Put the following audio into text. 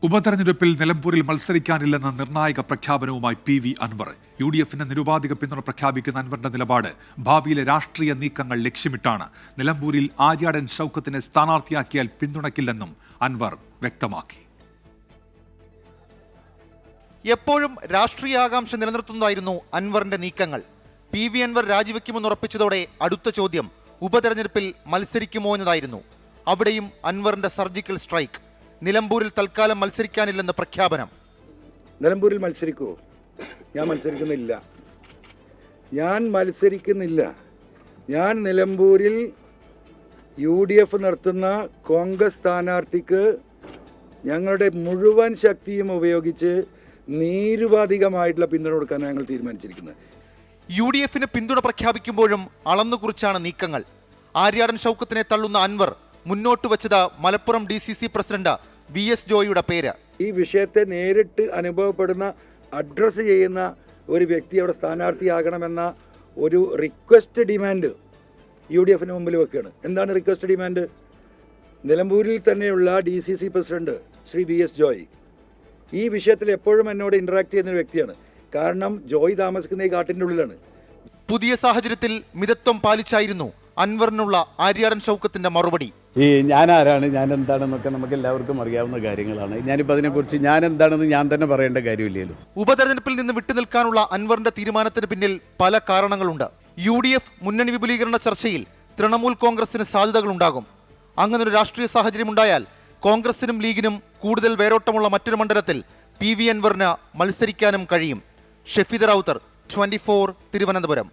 ഉപതെരഞ്ഞെടുപ്പിൽ നിലമ്പൂരിൽ മത്സരിക്കാനില്ലെന്ന നിർണായക പ്രഖ്യാപനവുമായി PV അൻവർ. UDFന് നിരുപാധിക പിന്തുണ പ്രഖ്യാപിക്കുന്ന അൻവറിന്റെ നിലപാട് ഭാവിയിലെ രാഷ്ട്രീയ നീക്കങ്ങൾ ലക്ഷ്യമിട്ടാണ്. നിലമ്പൂരിൽ ആര്യാടൻ ഷൗക്കത്തിനെ സ്ഥാനാർത്ഥിയാക്കിയാൽ പിന്തുണയ്ക്കില്ലെന്നും അൻവർ വ്യക്തമാക്കി. എപ്പോഴും രാഷ്ട്രീയ ആകാംക്ഷ നിലനിർത്തുന്നതായിരുന്നു അൻവറിന്റെ നീക്കങ്ങൾ. PV അൻവർ രാജിവെക്കുമെന്നുറപ്പിച്ചതോടെ അടുത്ത ചോദ്യം ഉപതെരഞ്ഞെടുപ്പിൽ മത്സരിക്കുമോ എന്നതായിരുന്നു. അവിടെയും അൻവറിന്റെ സർജിക്കൽ സ്ട്രൈക്ക്. നിലമ്പൂരിൽ തൽക്കാലം മത്സരിക്കാനില്ലെന്ന് പ്രഖ്യാപനം. നിലമ്പൂരിൽ മത്സരിക്കുമോ? ഞാൻ മത്സരിക്കുന്നില്ല. ഞാൻ നിലമ്പൂരിൽ UDF നടത്തുന്ന കോൺഗ്രസ് സ്ഥാനാർത്ഥിക്ക് ഞങ്ങളുടെ മുഴുവൻ ശക്തിയും ഉപയോഗിച്ച് നിരുപാധികമായിട്ടുള്ള പിന്തുണ കൊടുക്കാൻ ഞങ്ങൾ തീരുമാനിച്ചിരിക്കുന്നത്. UDFന് പിന്തുണ പ്രഖ്യാപിക്കുമ്പോഴും അളന്നുകുറിച്ചാണ് നീക്കങ്ങൾ. ആര്യാടൻ ഷൗക്കത്തിനെ തള്ളുന്ന അൻവർ മുന്നോട്ട് വച്ചത് മലപ്പുറം DCC പ്രസിഡന്റ് VS ജോയിയുടെ പേര്. ഈ വിഷയത്തെ നേരിട്ട് അനുഭവപ്പെടുന്ന അഡ്രസ്സ് ചെയ്യുന്ന ഒരു വ്യക്തി അവിടെ സ്ഥാനാർത്ഥിയാകണമെന്ന ഒരു റിക്വസ്റ്റ് ഡിമാൻഡ് UDFന് മുമ്പിൽ വെക്കുകയാണ്. എന്താണ് റിക്വസ്റ്റ് ഡിമാൻഡ്? നിലമ്പൂരിൽ തന്നെയുള്ള DCC president Shri VS Joy ഈ വിഷയത്തിൽ എപ്പോഴും എന്നോട് ഇന്ററാക്ട് ചെയ്യുന്ന ഒരു വ്യക്തിയാണ്. കാരണം ജോയ് താമസിക്കുന്ന ഈ കാട്ടിൻ്റെ ഉള്ളിലാണ്. പുതിയ സാഹചര്യത്തിൽ മിതത്വം പാലിച്ചായിരുന്നു അൻവറിനുള്ള ആര്യാടൻ ഷൗക്കത്തിന്റെ മറുപടി. ഞാൻ ആരാണ്, ഞാൻ എന്താണെന്നൊക്കെ നമുക്ക് എല്ലാവർക്കും അറിയാവുന്ന കാര്യങ്ങളാണ്. ഞാനിപ്പോൾ അതിനെക്കുറിച്ച് ഞാൻ എന്താണെന്ന് ഞാൻ തന്നെ പറയേണ്ട കാര്യമില്ലല്ലോ. ഉപതെരഞ്ഞെടുപ്പിൽ നിന്ന് വിട്ടുനിൽക്കാനുള്ള അൻവറിന്റെ തീരുമാനത്തിന് പിന്നിൽ പല കാരണങ്ങളുണ്ട്. UDF മുന്നണി വിപുലീകരണ ചർച്ചയിൽ തൃണമൂൽ കോൺഗ്രസിന് സാധ്യതകളുണ്ടാകും. അങ്ങനൊരു രാഷ്ട്രീയ സാഹചര്യം ഉണ്ടായാൽ കോൺഗ്രസിനും ലീഗിനും കൂടുതൽ വേരോട്ടമുള്ള മറ്റൊരു മണ്ഡലത്തിൽ PV അൻവറിന് മത്സരിക്കാനും കഴിയും. ഷെഫീദ് റൗത്തർ, 24 തിരുവനന്തപുരം.